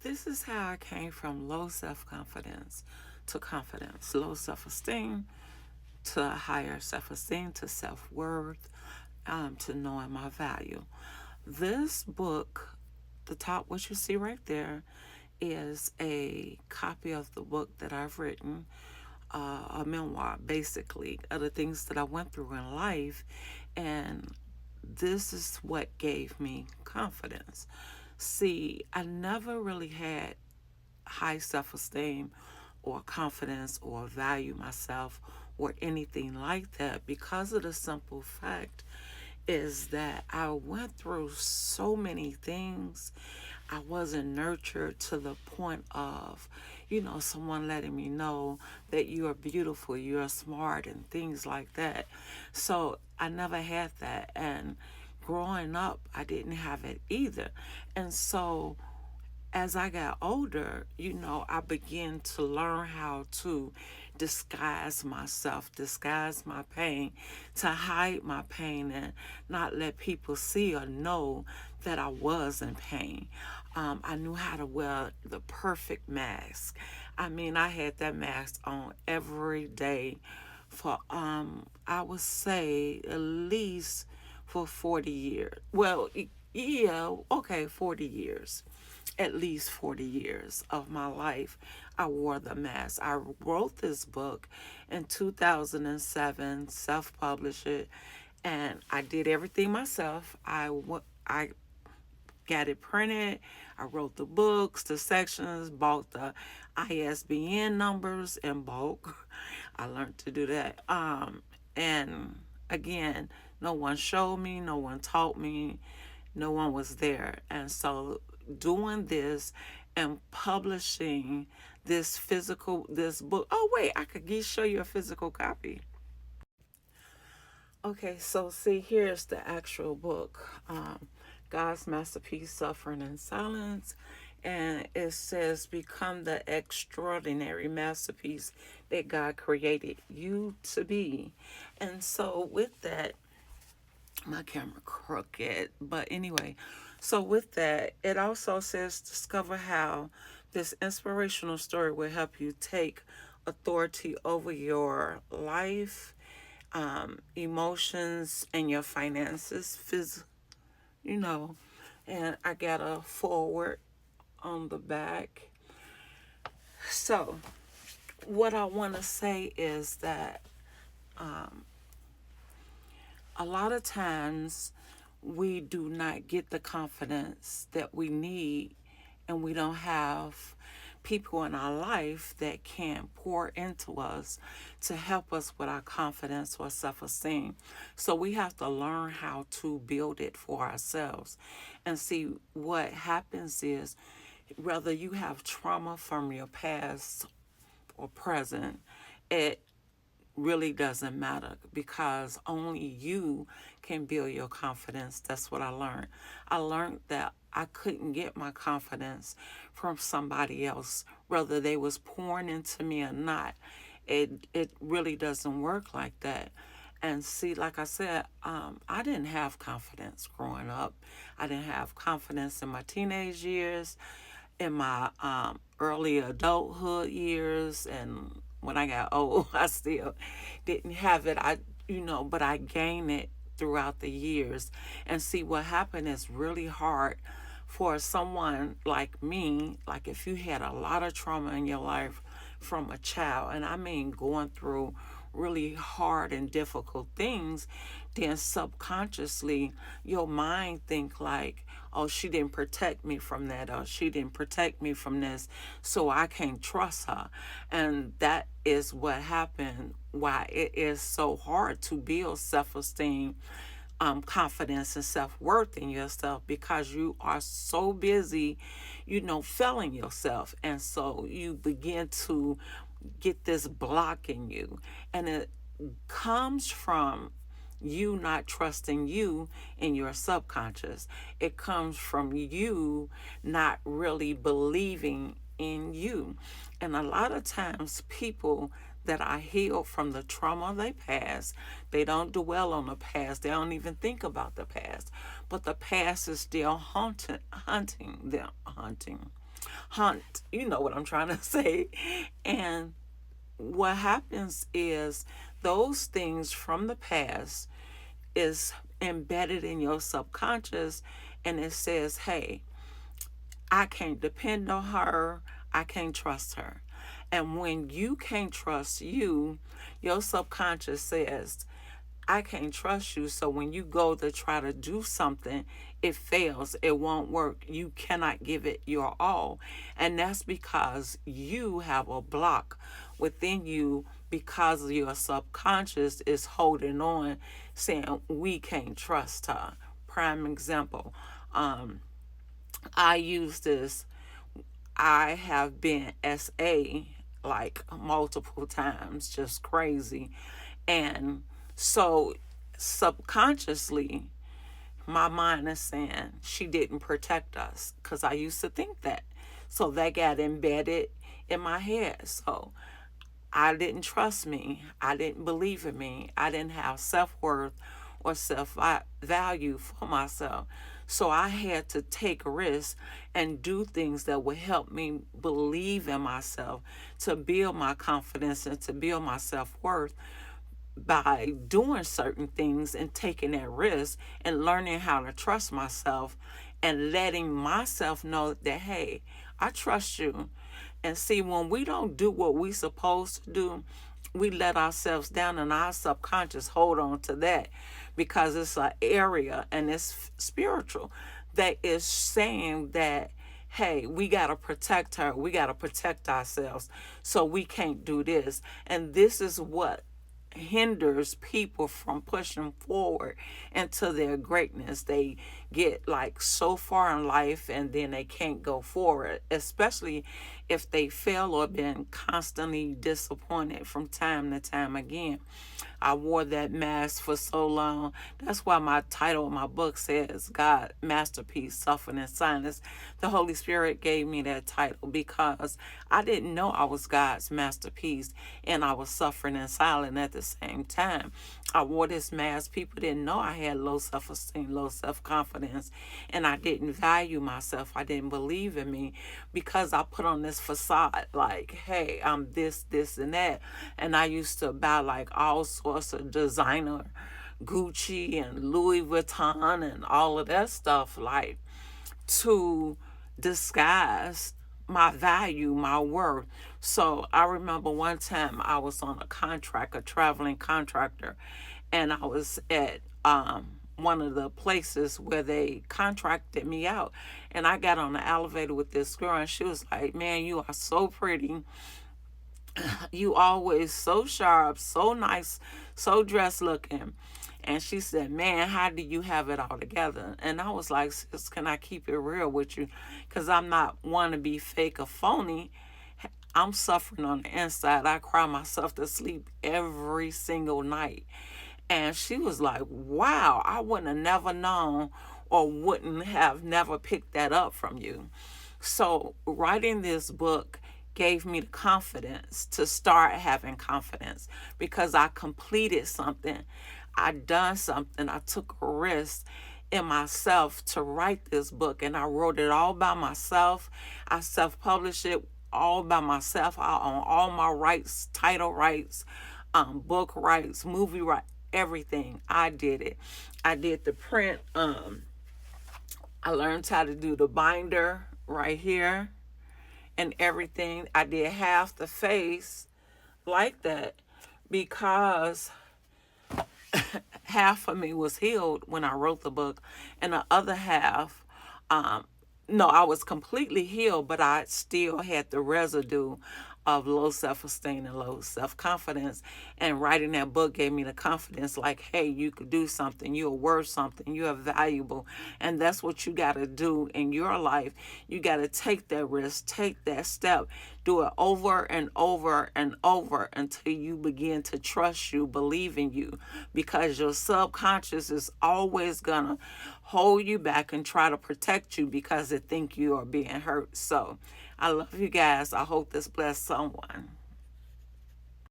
this is how I came from low self-confidence to confidence, low self-esteem to higher self-esteem to self-worth, to knowing my value. This book, the top, what you see right there, is a copy of the book that I've written, a memoir, basically, of the things that I went through in life. And this is what gave me confidence. See, I never really had high self esteem or confidence or value myself or anything like that because of the simple fact is that I went through so many things. I wasn't nurtured to the point of, someone letting me know that you are beautiful, you are smart, and things like that. So I never had that. And growing up, I didn't have it either. And so as I got older, I began to learn how to disguise myself, disguise my pain, to hide my pain and not let people see or know that I was in pain. I knew how to wear the perfect mask. I mean, I had that mask on every day for, I would say, at least for 40 years. Well, yeah, okay, 40 years, at least 40 years of my life, I wore the mask. I wrote this book in 2007, self published it, and I did everything myself. I got it printed, I wrote the books, the sections, bought the ISBN numbers in bulk. I learned to do that. And again, no one showed me, no one taught me, no one was there. And so doing this and publishing this book. Oh wait, I could show you a physical copy. Okay, so see, here's the actual book, God's Masterpiece, Suffering in Silence. And it says, become the extraordinary masterpiece that God created you to be. And so, with that, my camera crooked, but anyway, so with that, it also says, discover how this inspirational story will help you take authority over your life, emotions, and your finances, you know. And I got a forward on the back. So, what I want to say is that a lot of times we do not get the confidence that we need, and we don't have people in our life that can pour into us to help us with our confidence or self esteem. So we have to learn how to build it for ourselves. And see, what happens is, whether you have trauma from your past or present, it really doesn't matter because only you can build your confidence. That's what I learned. I learned that I couldn't get my confidence from somebody else, whether they was pouring into me or not. It really doesn't work like that. And see, like I said, I didn't have confidence growing up. I didn't have confidence in my teenage years, in my early adulthood years, and when I got old, I still didn't have it. But I gained it throughout the years. And see, what happened is really hard for someone like me. Like if you had a lot of trauma in your life from a child, and I mean going through really hard and difficult things, then subconsciously your mind think like, oh, she didn't protect me from that, or she didn't protect me from this, so I can't trust her. And that is what happened, why it is so hard to build self-esteem, confidence, and self-worth in yourself, because you are so busy, failing yourself. And so you begin to get this block in you, and it comes from you not trusting you in your subconscious. It comes from you not really believing in you. And a lot of times people that are healed from the trauma they passed, they don't dwell on the past. They don't even think about the past. But the past is still hunting them, hunting. hunt. You know what I'm trying to say. And what happens is those things from the past is embedded in your subconscious, and it says, hey, I can't depend on her. I can't trust her. And when you can't trust you, your subconscious says, I can't trust you. So when you go to try to do something, it fails. It won't work. You cannot give it your all. And that's because you have a block within you because your subconscious is holding on, saying, we can't trust her. Prime example. I use this. I have been SA like multiple times, just crazy. And so subconsciously, my mind is saying she didn't protect us because I used to think that. So that got embedded in my head. So I didn't trust me. I didn't believe in me. I didn't have self worth or self value for myself. So I had to take risks and do things that would help me believe in myself, to build my confidence and to build my self worth by doing certain things and taking that risk and learning how to trust myself and letting myself know that, hey, I trust you. And see, when we don't do what we supposed to do, we let ourselves down, and our subconscious hold on to that because it's an area, and it's spiritual, that is saying that, hey, we got to protect her. We got to protect ourselves. So we can't do this. And this is what hinders people from pushing forward into their greatness. They get like so far in life and then they can't go forward, especially if they fail or been constantly disappointed from time to time again. I wore that mask for so long. That's why my title of my book says God Masterpiece, Suffering in Silence. The Holy Spirit gave me that title because I didn't know I was God's masterpiece and I was suffering in silence at the same time. I wore this mask. People didn't know I had low self-esteem, low self-confidence, and I didn't value myself. I didn't believe in me because I put on this facade like, hey, I'm this, and that. And I used to buy like all sorts of designer Gucci and Louis Vuitton and all of that stuff, like to disguise my value, my worth. So I remember one time I was on a contract, a traveling contractor, and I was at one of the places where they contracted me out. And I got on the elevator with this girl, and she was like, man, you are so pretty. You always so sharp, so nice, so dressed looking. And she said, man, how do you have it all together? And I was like, sis, can I keep it real with you? Because I'm not one to be fake or phony. I'm suffering on the inside. I cry myself to sleep every single night. And she was like, wow, I wouldn't have never known or wouldn't have never picked that up from you. So writing this book gave me the confidence to start having confidence because I completed something. I done something. I took a risk in myself to write this book, and I wrote it all by myself. I self-published it all by myself. I own all my rights, title rights, book rights, movie rights, everything. I did it. I did the print. I learned how to do the binder right here and everything. I did half the face like that because half of me was healed when I wrote the book, and the other half, no, I was completely healed, but I still had the residue of low self-esteem and low self-confidence. And writing that book gave me the confidence like, hey, you could do something. You're worth something. You're valuable. And that's what you got to do in your life. You got to take that risk, take that step, do it over and over and over until you begin to trust you, believe in you, because your subconscious is always going to hold you back and try to protect you because it think you are being hurt. So I love you guys. I hope this blessed someone.